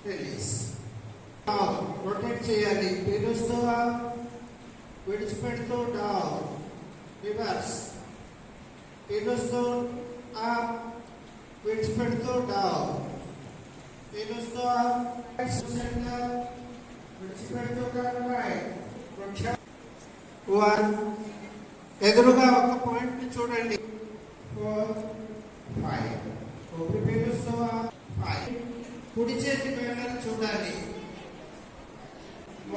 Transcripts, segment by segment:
Release. Rotate చేయాలి. పీలుస్తూ విడిచిపెడుతూ డౌన్, రివర్స్. పీలుస్తూ అప్, విడిచిపెడుతూ డౌన్, పీలుస్తూ అప్, విడిచిపెడుతూ డౌన్ రైట్. 1 ఎదురుగా ఒక పాయింట్ ని చూడండి. 4 5 ఊపిరి పీలుస్తూ 5. కుడి చేతి వేళ్ళని చూడాలి.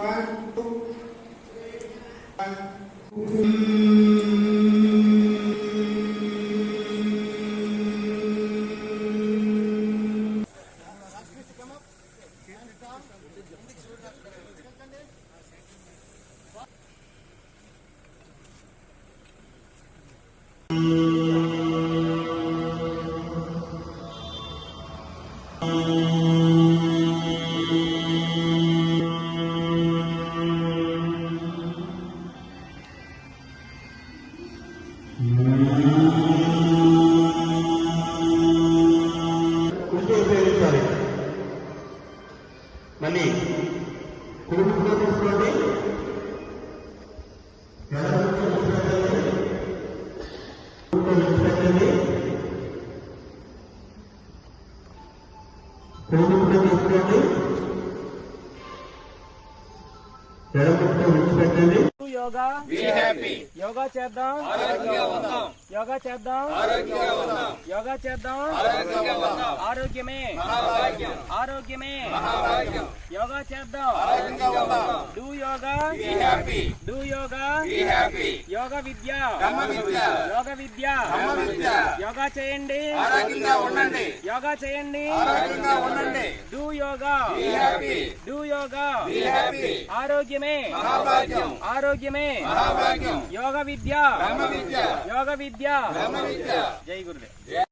1 2 1. మళ్ళీ కుటుంబంలో తీసుకోండి. కుటుంబంలో తీసుకోండి. ఎడమతో విడిచిపెట్టండి. యోగా యోగా చేద్దాం, యోగా చేద్దాం, యోగా చేద్దాం. ఆరోగ్యమే ఆరోగ్యమే యోగా చేద్దాం. Do yoga, do yoga. యోగా విద్య, యోగ విద్య. యోగా చేయండి, యోగా చేయండి. Do yoga, do yoga. ఆరోగ్యమే ఆరోగ్యమే యోగ విద్య, యోగ విద్య. జై గురుదేవ్.